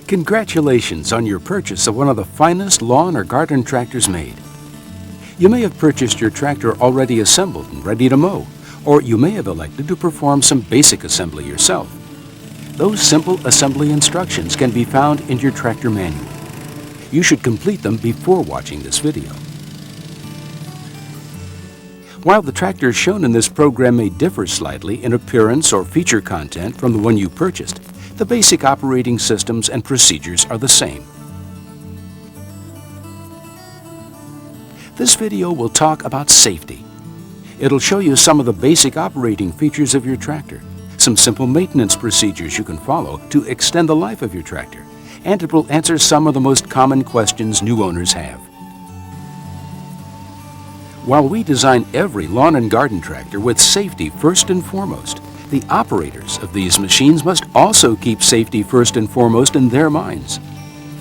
Congratulations on your purchase of one of the finest lawn or garden tractors made. You may have purchased your tractor already assembled and ready to mow, or you may have elected to perform some basic assembly yourself. Those simple assembly instructions can be found in your tractor manual. You should complete them before watching this video. While the tractors shown in this program may differ slightly in appearance or feature content from the one you purchased, the basic operating systems and procedures are the same. This video will talk about safety. It'll show you some of the basic operating features of your tractor, some simple maintenance procedures you can follow to extend the life of your tractor, and it will answer some of the most common questions new owners have. While we design every lawn and garden tractor with safety first and foremost, the operators of these machines must also keep safety first and foremost in their minds.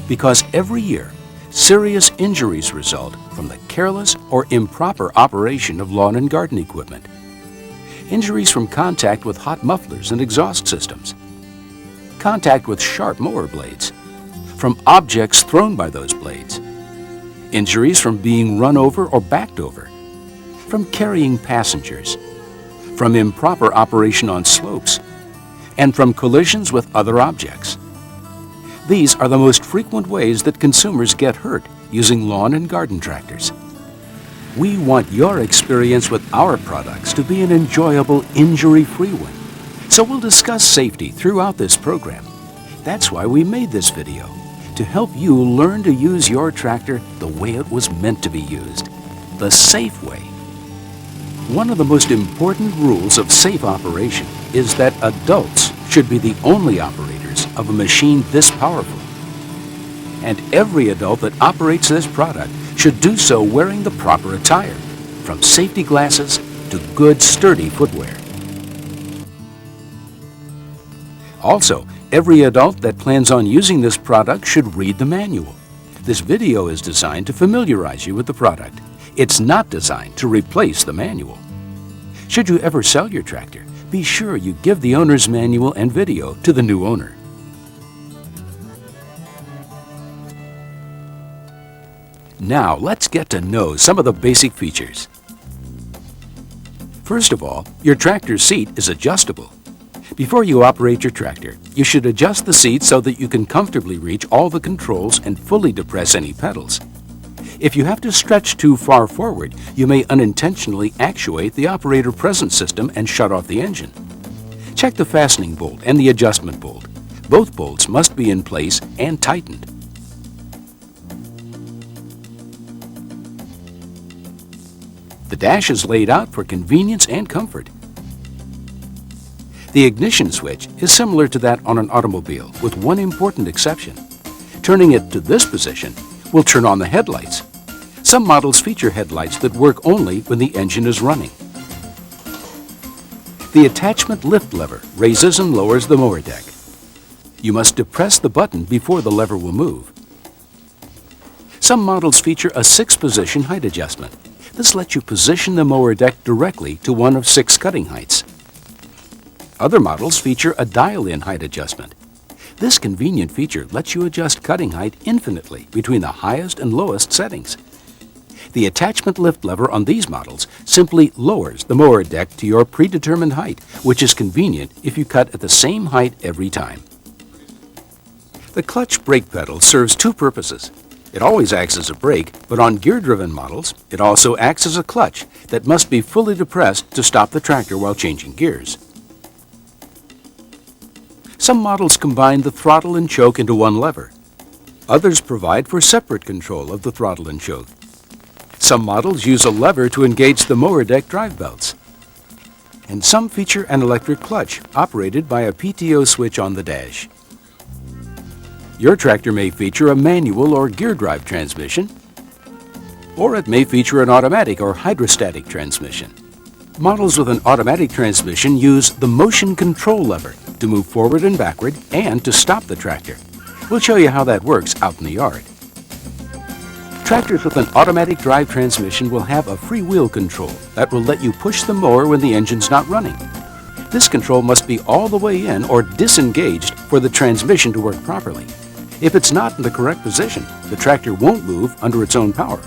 Because every year, serious injuries result from the careless or improper operation of lawn and garden equipment. Injuries from contact with hot mufflers and exhaust systems, contact with sharp mower blades, from objects thrown by those blades, injuries from being run over or backed over, from carrying passengers, from improper operation on slopes, and from collisions with other objects. These are the most frequent ways that consumers get hurt using lawn and garden tractors. We want your experience with our products to be an enjoyable, injury-free one. So we'll discuss safety throughout this program. That's why we made this video, to help you learn to use your tractor the way it was meant to be used, the safe way. One of the most important rules of safe operation is that adults should be the only operators of a machine this powerful. And every adult that operates this product should do so wearing the proper attire, from safety glasses to good sturdy footwear. Also, every adult that plans on using this product should read the manual. This video is designed to familiarize you with the product. It's not designed to replace the manual. Should you ever sell your tractor, be sure you give the owner's manual and video to the new owner. Now let's get to know some of the basic features. First of all, your tractor seat is adjustable. Before you operate your tractor, you should adjust the seat so that you can comfortably reach all the controls and fully depress any pedals. If you have to stretch too far forward, you may unintentionally actuate the operator presence system and shut off the engine. Check the fastening bolt and the adjustment bolt. Both bolts must be in place and tightened. The dash is laid out for convenience and comfort. The ignition switch is similar to that on an automobile, with one important exception. Turning it to this position will turn on the headlights. Some models feature headlights that work only when the engine is running. The attachment lift lever raises and lowers the mower deck. You must depress the button before the lever will move. Some models feature a 6-position height adjustment. This lets you position the mower deck directly to one of 6 cutting heights. Other models feature a dial-in height adjustment. This convenient feature lets you adjust cutting height infinitely between the highest and lowest settings. The attachment lift lever on these models simply lowers the mower deck to your predetermined height, which is convenient if you cut at the same height every time. The clutch brake pedal serves 2 purposes. It always acts as a brake, but on gear-driven models, it also acts as a clutch that must be fully depressed to stop the tractor while changing gears. Some models combine the throttle and choke into one lever. Others provide for separate control of the throttle and choke. Some models use a lever to engage the mower deck drive belts. And some feature an electric clutch operated by a PTO switch on the dash. Your tractor may feature a manual or gear drive transmission, or it may feature an automatic or hydrostatic transmission. Models with an automatic transmission use the motion control lever to move forward and backward and to stop the tractor. We'll show you how that works out in the yard. Tractors with an automatic drive transmission will have a freewheel control that will let you push the mower when the engine's not running. This control must be all the way in or disengaged for the transmission to work properly. If it's not in the correct position, the tractor won't move under its own power.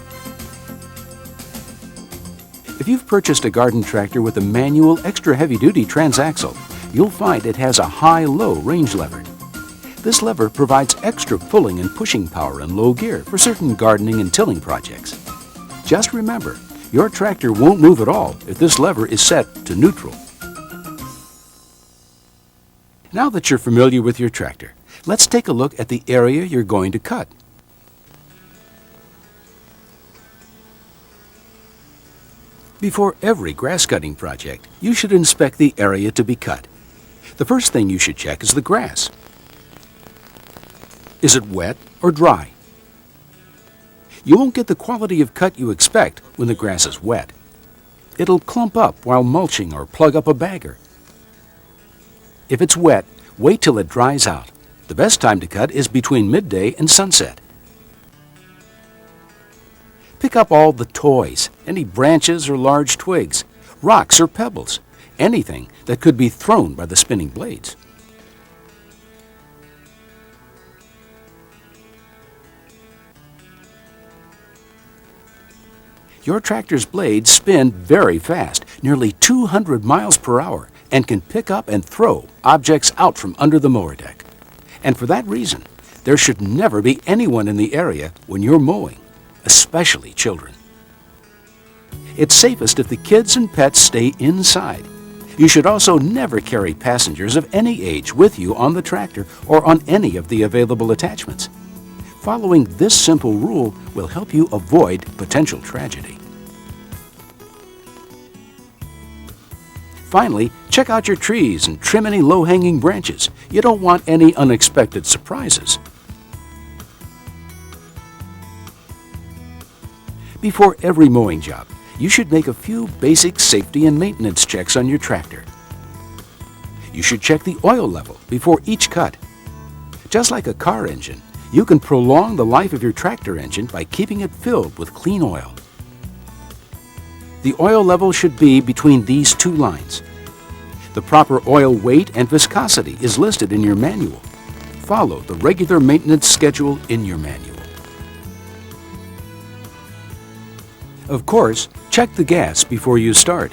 If you've purchased a garden tractor with a manual extra heavy-duty transaxle, you'll find it has a high-low range lever. This lever provides extra pulling and pushing power in low gear for certain gardening and tilling projects. Just remember, your tractor won't move at all if this lever is set to neutral. Now that you're familiar with your tractor, let's take a look at the area you're going to cut. Before every grass cutting project, you should inspect the area to be cut. The first thing you should check is the grass. Is it wet or dry? You won't get the quality of cut you expect when the grass is wet. It'll clump up while mulching or plug up a bagger. If it's wet, wait till it dries out. The best time to cut is between midday and sunset. Pick up all the toys, any branches or large twigs, rocks or pebbles, anything that could be thrown by the spinning blades. Your tractor's blades spin very fast, nearly 200 miles per hour, and can pick up and throw objects out from under the mower deck. And for that reason, there should never be anyone in the area when you're mowing, especially children. It's safest if the kids and pets stay inside. You should also never carry passengers of any age with you on the tractor or on any of the available attachments. Following this simple rule will help you avoid potential tragedy. Finally, check out your trees and trim any low-hanging branches. You don't want any unexpected surprises. Before every mowing job, you should make a few basic safety and maintenance checks on your tractor. You should check the oil level before each cut. Just like a car engine, you can prolong the life of your tractor engine by keeping it filled with clean oil. The oil level should be between these two lines. The proper oil weight and viscosity is listed in your manual. Follow the regular maintenance schedule in your manual. Of course, check the gas before you start.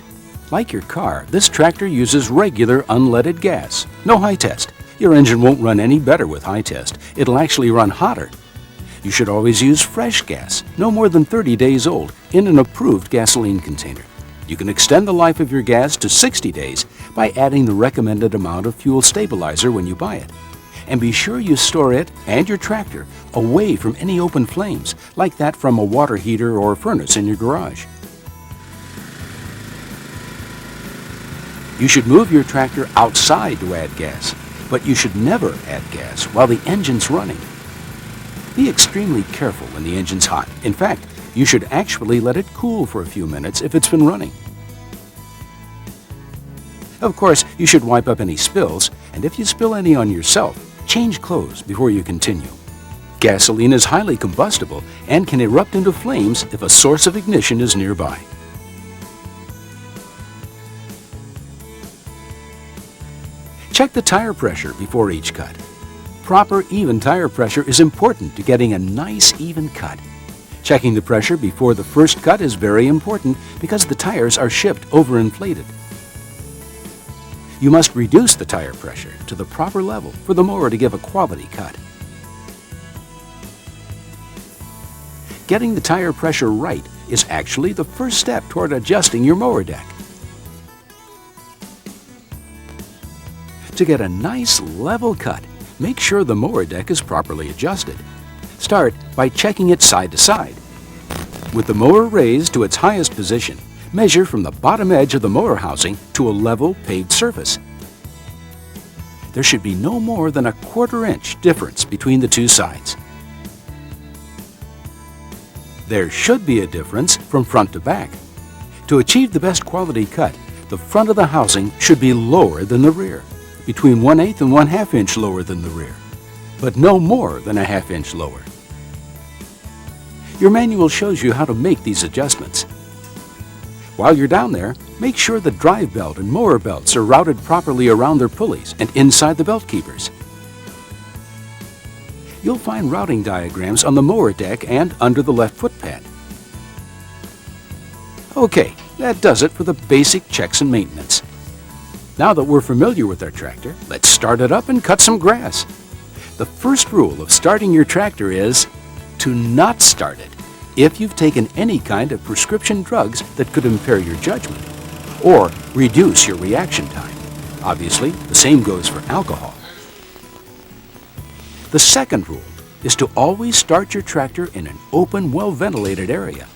Like your car, this tractor uses regular unleaded gas, no high test. Your engine won't run any better with high test. It'll actually run hotter. You should always use fresh gas, no more than 30 days old, in an approved gasoline container. You can extend the life of your gas to 60 days by adding the recommended amount of fuel stabilizer when you buy it. And be sure you store it and your tractor away from any open flames, like that from a water heater or furnace in your garage. You should move your tractor outside to add gas, but you should never add gas while the engine's running. Be extremely careful when the engine's hot. In fact, you should actually let it cool for a few minutes if it's been running. Of course, you should wipe up any spills, and if you spill any on yourself, change clothes before you continue. Gasoline is highly combustible and can erupt into flames if a source of ignition is nearby. Check the tire pressure before each cut. Proper, even tire pressure is important to getting a nice, even cut. Checking the pressure before the first cut is very important because the tires are shipped overinflated. You must reduce the tire pressure to the proper level for the mower to give a quality cut. Getting the tire pressure right is actually the first step toward adjusting your mower deck. To get a nice level cut, make sure the mower deck is properly adjusted. Start by checking it side to side. With the mower raised to its highest position, measure from the bottom edge of the mower housing to a level paved surface. There should be no more than a 1/4 inch difference between the two sides. There should be a difference from front to back. To achieve the best quality cut, the front of the housing should be lower than the rear, between 1/8 and 1/2 inch lower than the rear, but no more than a 1/2 inch lower. Your manual shows you how to make these adjustments. While you're down there, make sure the drive belt and mower belts are routed properly around their pulleys and inside the belt keepers. You'll find routing diagrams on the mower deck and under the left foot pad. Okay, that does it for the basic checks and maintenance. Now that we're familiar with our tractor, let's start it up and cut some grass. The first rule of starting your tractor is to not start it if you've taken any kind of prescription drugs that could impair your judgment or reduce your reaction time. Obviously, the same goes for alcohol. The second rule is to always start your tractor in an open, well-ventilated area.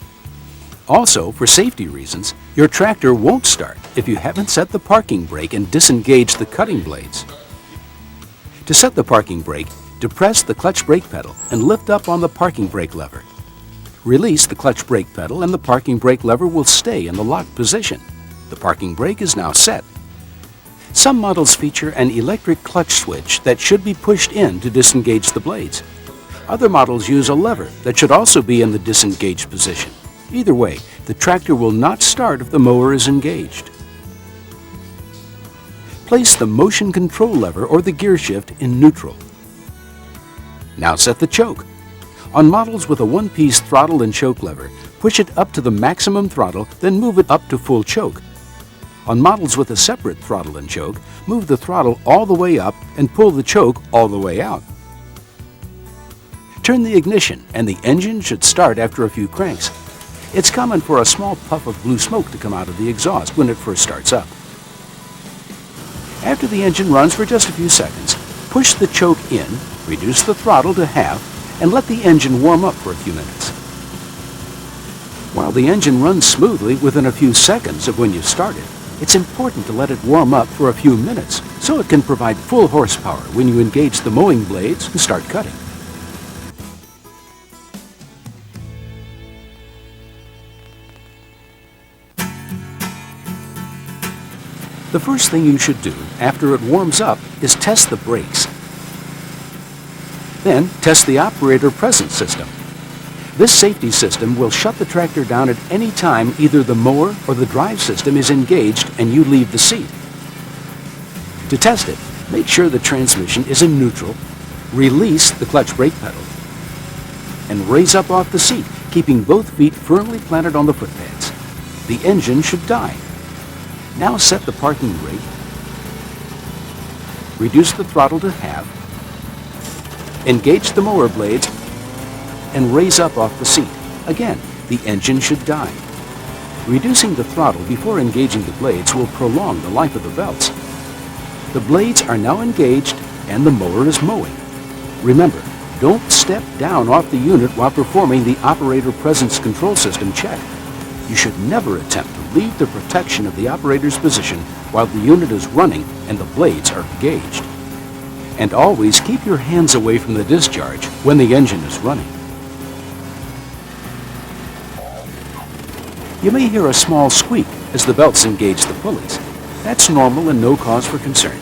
Also, for safety reasons, your tractor won't start if you haven't set the parking brake and disengaged the cutting blades. To set the parking brake, depress the clutch brake pedal and lift up on the parking brake lever. Release the clutch brake pedal and the parking brake lever will stay in the locked position. The parking brake is now set. Some models feature an electric clutch switch that should be pushed in to disengage the blades. Other models use a lever that should also be in the disengaged position. Either way, the tractor will not start if the mower is engaged. Place the motion control lever or the gear shift in neutral. Now set the choke. On models with a one-piece throttle and choke lever, push it up to the maximum throttle, then move it up to full choke. On models with a separate throttle and choke, move the throttle all the way up and pull the choke all the way out. Turn the ignition and the engine should start after a few cranks. It's common for a small puff of blue smoke to come out of the exhaust when it first starts up. After the engine runs for just a few seconds, push the choke in, reduce the throttle to half, and let the engine warm up for a few minutes. While the engine runs smoothly within a few seconds of when you start it, it's important to let it warm up for a few minutes so it can provide full horsepower when you engage the mowing blades and start cutting. The first thing you should do after it warms up is test the brakes. Then test the operator presence system. This safety system will shut the tractor down at any time either the mower or the drive system is engaged and you leave the seat. To test it, make sure the transmission is in neutral, release the clutch brake pedal, and raise up off the seat, keeping both feet firmly planted on the foot pads. The engine should die. Now set the parking brake, reduce the throttle to half, engage the mower blades, and raise up off the seat. Again, the engine should die. Reducing the throttle before engaging the blades will prolong the life of the belts. The blades are now engaged and the mower is mowing. Remember, don't step down off the unit while performing the operator presence control system check. You should never attempt to leave the protection of the operator's position while the unit is running and the blades are engaged. And always keep your hands away from the discharge when the engine is running. You may hear a small squeak as the belts engage the pulleys. That's normal and no cause for concern.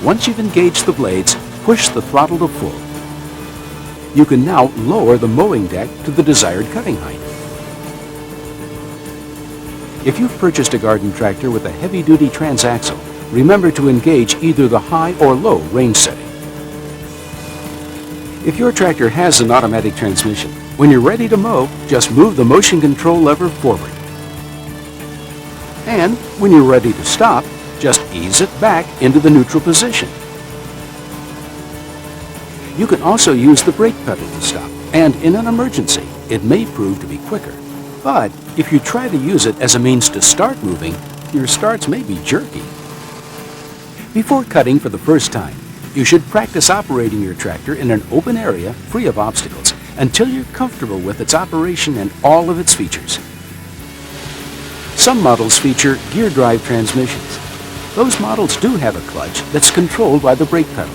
Once you've engaged the blades, push the throttle to full. You can now lower the mowing deck to the desired cutting height. If you've purchased a garden tractor with a heavy-duty transaxle, remember to engage either the high or low range setting. If your tractor has an automatic transmission, when you're ready to mow, just move the motion control lever forward. And when you're ready to stop, just ease it back into the neutral position. You can also use the brake pedal to stop, and in an emergency, it may prove to be quicker. But if you try to use it as a means to start moving, your starts may be jerky. Before cutting for the first time, you should practice operating your tractor in an open area free of obstacles until you're comfortable with its operation and all of its features. Some models feature gear drive transmissions. Those models do have a clutch that's controlled by the brake pedal.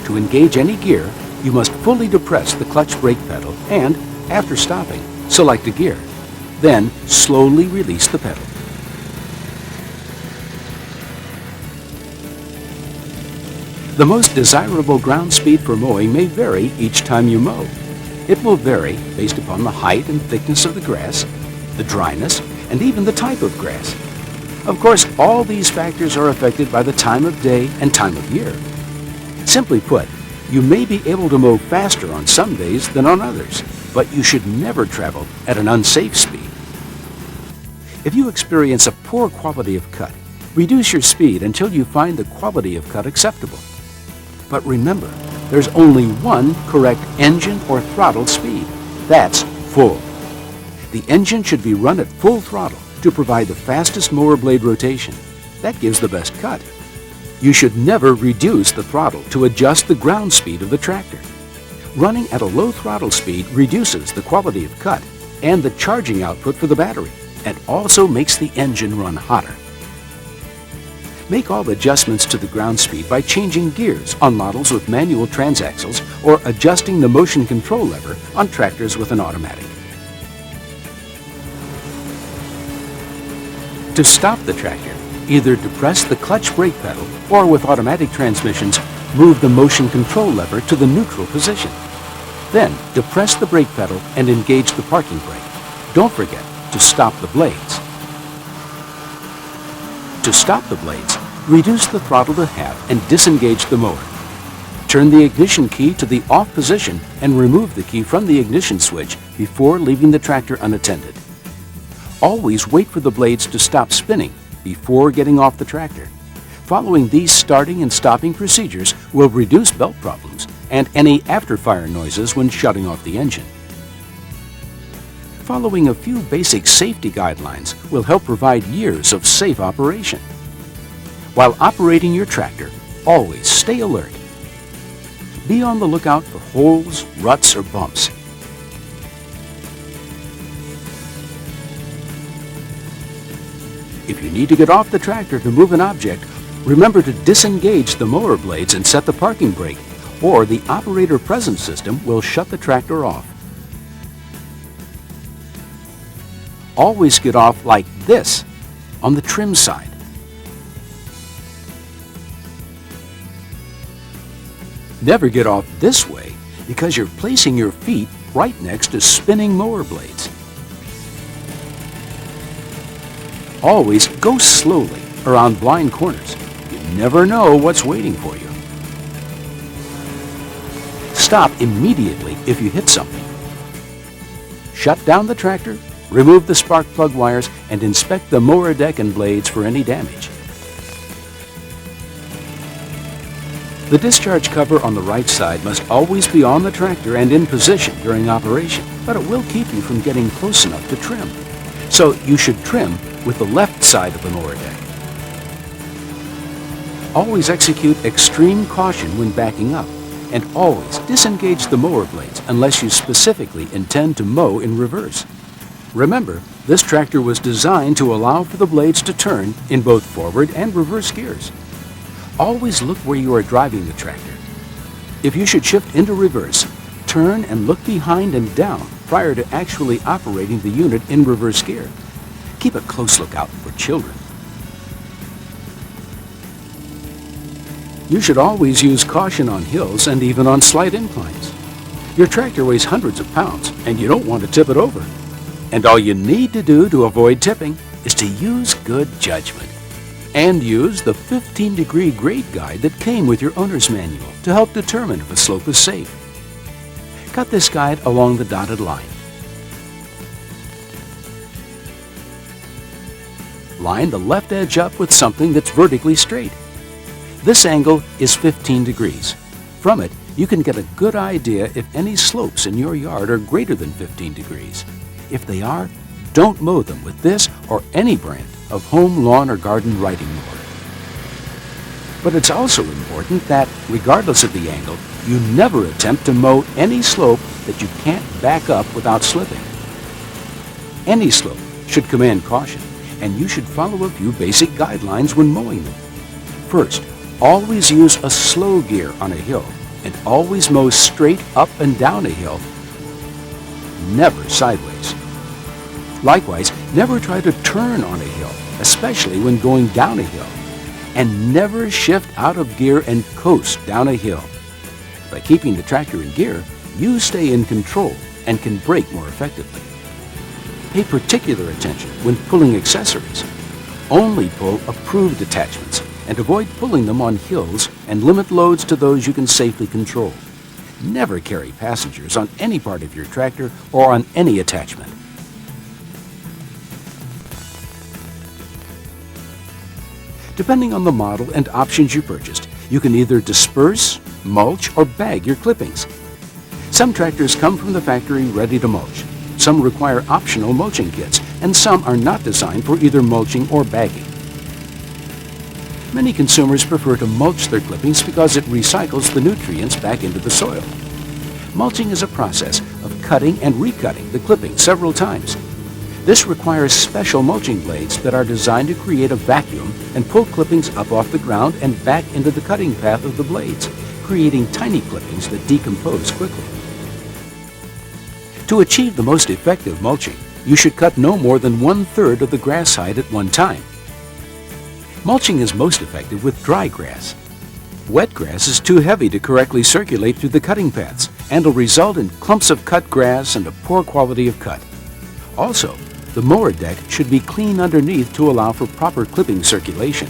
To engage any gear, you must fully depress the clutch brake pedal and, after stopping, select a gear. Then slowly release the pedal. The most desirable ground speed for mowing may vary each time you mow. It will vary based upon the height and thickness of the grass, the dryness, and even the type of grass. Of course, all these factors are affected by the time of day and time of year. Simply put, you may be able to mow faster on some days than on others, but you should never travel at an unsafe speed. If you experience a poor quality of cut, reduce your speed until you find the quality of cut acceptable. But remember, there's only one correct engine or throttle speed. That's full. The engine should be run at full throttle to provide the fastest mower blade rotation. That gives the best cut. You should never reduce the throttle to adjust the ground speed of the tractor. Running at a low throttle speed reduces the quality of cut and the charging output for the battery, and also makes the engine run hotter. Make all adjustments to the ground speed by changing gears on models with manual transaxles or adjusting the motion control lever on tractors with an automatic. To stop the tractor, either depress the clutch brake pedal or with automatic transmissions, move the motion control lever to the neutral position. Then depress the brake pedal and engage the parking brake. Don't forget to stop the blades. To stop the blades, reduce the throttle to half and disengage the mower. Turn the ignition key to the off position and remove the key from the ignition switch before leaving the tractor unattended. Always wait for the blades to stop spinning before getting off the tractor. Following these starting and stopping procedures will reduce belt problems and any after-fire noises when shutting off the engine. Following a few basic safety guidelines will help provide years of safe operation. While operating your tractor, always stay alert. Be on the lookout for holes, ruts, or bumps. If you need to get off the tractor to move an object, remember to disengage the mower blades and set the parking brake, or the operator presence system will shut the tractor off. Always get off like this, on the trim side. Never get off this way because you're placing your feet right next to spinning mower blades. Always go slowly around blind corners. You never know what's waiting for you. Stop immediately if you hit something. Shut down the tractor, remove the spark plug wires, and inspect the mower deck and blades for any damage. The discharge cover on the right side must always be on the tractor and in position during operation, but it will keep you from getting close enough to trim. So you should trim with the left side of the mower deck. Always execute extreme caution when backing up, and always disengage the mower blades unless you specifically intend to mow in reverse. Remember, this tractor was designed to allow for the blades to turn in both forward and reverse gears. Always look where you are driving the tractor. If you should shift into reverse, turn and look behind and down prior to actually operating the unit in reverse gear. Keep a close lookout for children. You should always use caution on hills and even on slight inclines. Your tractor weighs hundreds of pounds and you don't want to tip it over. And all you need to do to avoid tipping is to use good judgment. And use the 15-degree grade guide that came with your owner's manual to help determine if a slope is safe. Cut this guide along the dotted line. Line the left edge up with something that's vertically straight. This angle is 15 degrees. From it, you can get a good idea if any slopes in your yard are greater than 15 degrees. If they are, don't mow them with this or any brand of home, lawn, or garden riding mower. But it's also important that, regardless of the angle, you never attempt to mow any slope that you can't back up without slipping. Any slope should command caution, and you should follow a few basic guidelines when mowing them. First, always use a slow gear on a hill, and always mow straight up and down a hill, never sideways. Likewise, never try to turn on a hill, especially when going down a hill. And never shift out of gear and coast down a hill. By keeping the tractor in gear, you stay in control and can brake more effectively. Pay particular attention when pulling accessories. Only pull approved attachments and avoid pulling them on hills, and limit loads to those you can safely control. Never carry passengers on any part of your tractor or on any attachment. Depending on the model and options you purchased, you can either disperse, mulch, or bag your clippings. Some tractors come from the factory ready to mulch. Some require optional mulching kits, and some are not designed for either mulching or bagging. Many consumers prefer to mulch their clippings because it recycles the nutrients back into the soil. Mulching is a process of cutting and recutting the clipping several times. This requires special mulching blades that are designed to create a vacuum and pull clippings up off the ground and back into the cutting path of the blades, creating tiny clippings that decompose quickly. To achieve the most effective mulching, you should cut no more than 1/3 of the grass height at one time. Mulching is most effective with dry grass. Wet grass is too heavy to correctly circulate through the cutting paths and will result in clumps of cut grass and a poor quality of cut. Also, the mower deck should be clean underneath to allow for proper clipping circulation.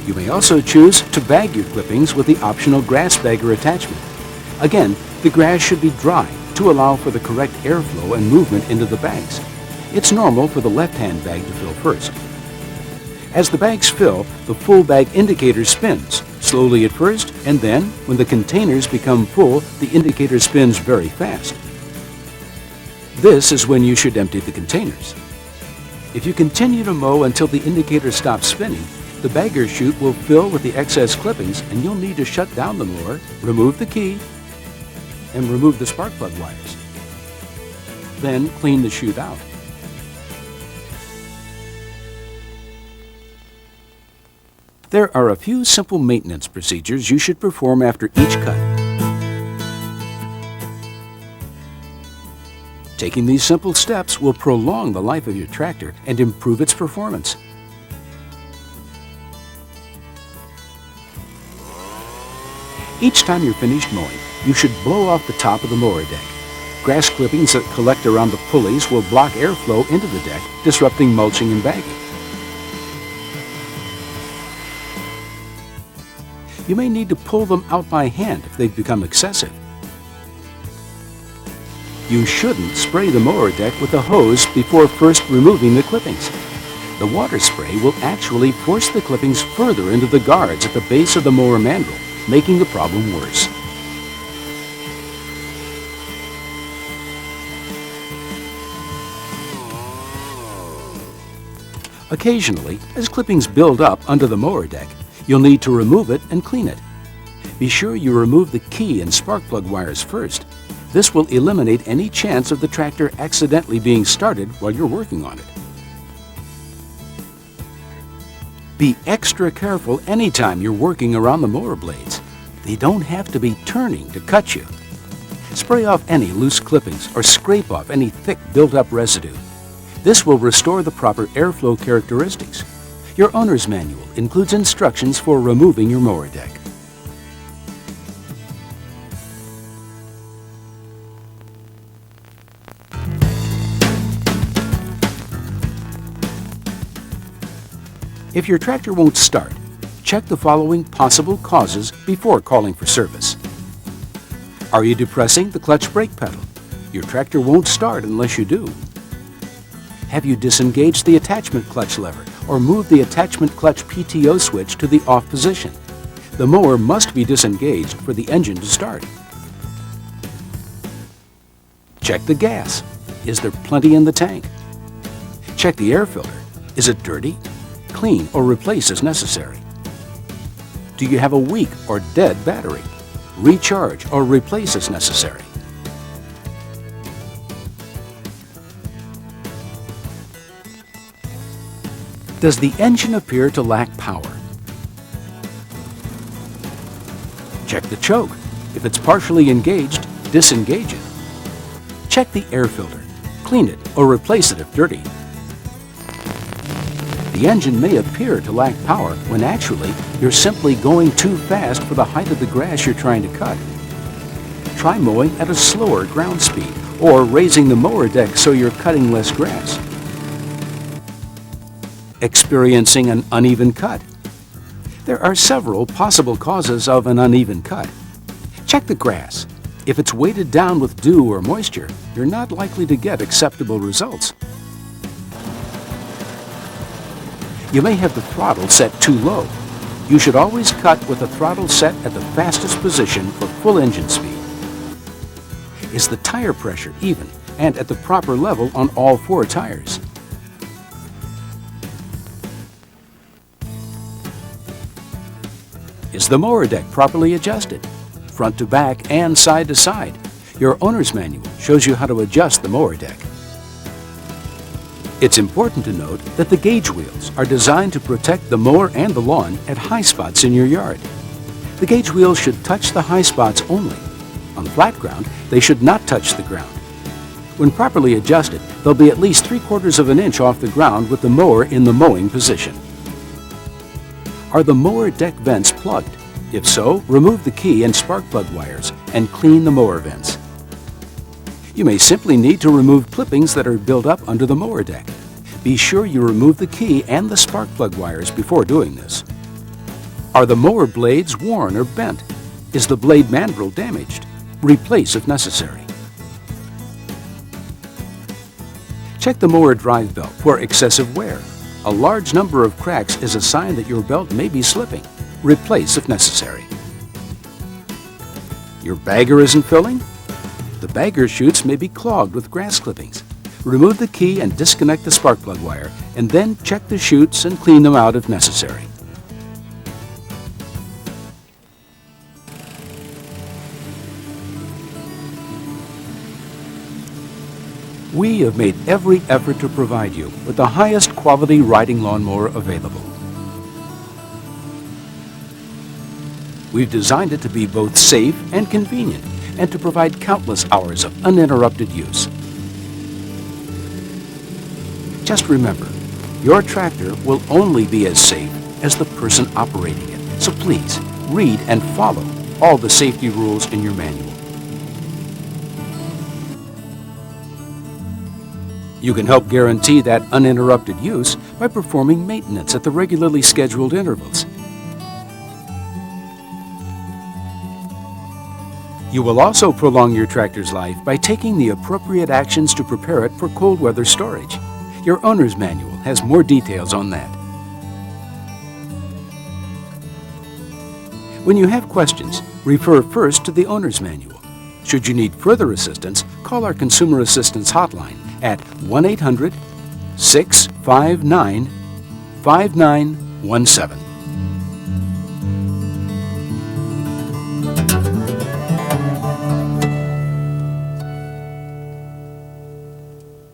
You may also choose to bag your clippings with the optional grass bagger attachment. Again, the grass should be dry to allow for the correct airflow and movement into the bags. It's normal for the left-hand bag to fill first. As the bags fill, the full bag indicator spins, slowly at first, and then, when the containers become full, the indicator spins very fast. This is when you should empty the containers. If you continue to mow until the indicator stops spinning, the bagger chute will fill with the excess clippings, and you'll need to shut down the mower, remove the key, and remove the spark plug wires. Then clean the chute out. There are a few simple maintenance procedures you should perform after each cut. Taking these simple steps will prolong the life of your tractor and improve its performance. Each time you're finished mowing, you should blow off the top of the mower deck. Grass clippings that collect around the pulleys will block airflow into the deck, disrupting mulching and bagging. You may need to pull them out by hand if they've become excessive. You shouldn't spray the mower deck with a hose before first removing the clippings. The water spray will actually force the clippings further into the guards at the base of the mower mandrel, making the problem worse. Occasionally, as clippings build up under the mower deck, you'll need to remove it and clean it. Be sure you remove the key and spark plug wires first. This will eliminate any chance of the tractor accidentally being started while you're working on it. Be extra careful anytime you're working around the mower blades. They don't have to be turning to cut you. Spray off any loose clippings or scrape off any thick built-up residue. This will restore the proper airflow characteristics. Your owner's manual includes instructions for removing your mower deck. If your tractor won't start, check the following possible causes before calling for service. Are you depressing the clutch brake pedal? Your tractor won't start unless you do. Have you disengaged the attachment clutch lever or moved the attachment clutch PTO switch to the off position? The mower must be disengaged for the engine to start. Check the gas. Is there plenty in the tank? Check the air filter. Is it dirty? Clean or replace as necessary. Do you have a weak or dead battery? Recharge or replace as necessary. Does the engine appear to lack power? Check the choke. If it's partially engaged, disengage it. Check the air filter. Clean it or replace it if dirty. The engine may appear to lack power when actually you're simply going too fast for the height of the grass you're trying to cut. try mowing at a slower ground speed or raising the mower deck so you're cutting less grass. Experiencing an uneven cut. There are several possible causes of an uneven cut. Check the grass. If it's weighted down with dew or moisture, you're not likely to get acceptable results. You may have the throttle set too low. You should always cut with the throttle set at the fastest position for full engine speed. Is the tire pressure even and at the proper level on all 4 tires? Is the mower deck properly adjusted, front to back and side to side? Your owner's manual shows you how to adjust the mower deck. It's important to note that the gauge wheels are designed to protect the mower and the lawn at high spots in your yard. The gauge wheels should touch the high spots only. On flat ground, they should not touch the ground. When properly adjusted, they'll be at least 3/4 of an inch off the ground with the mower in the mowing position. Are the mower deck vents plugged? If so, remove the key and spark plug wires and clean the mower vents. You may simply need to remove clippings that are built up under the mower deck. Be sure you remove the key and the spark plug wires before doing this. Are the mower blades worn or bent? Is the blade mandrel damaged? Replace if necessary. Check the mower drive belt for excessive wear. A large number of cracks is a sign that your belt may be slipping. Replace if necessary. Your bagger isn't filling? The bagger chutes may be clogged with grass clippings. Remove the key and disconnect the spark plug wire, and then check the chutes and clean them out if necessary. We have made every effort to provide you with the highest quality riding lawnmower available. We've designed it to be both safe and convenient, and to provide countless hours of uninterrupted use. Just remember, your tractor will only be as safe as the person operating it. So please, read and follow all the safety rules in your manual. You can help guarantee that uninterrupted use by performing maintenance at the regularly scheduled intervals. You will also prolong your tractor's life by taking the appropriate actions to prepare it for cold weather storage. Your owner's manual has more details on that. When you have questions, refer first to the owner's manual. Should you need further assistance, call our Consumer Assistance Hotline at 1-800-659-5917.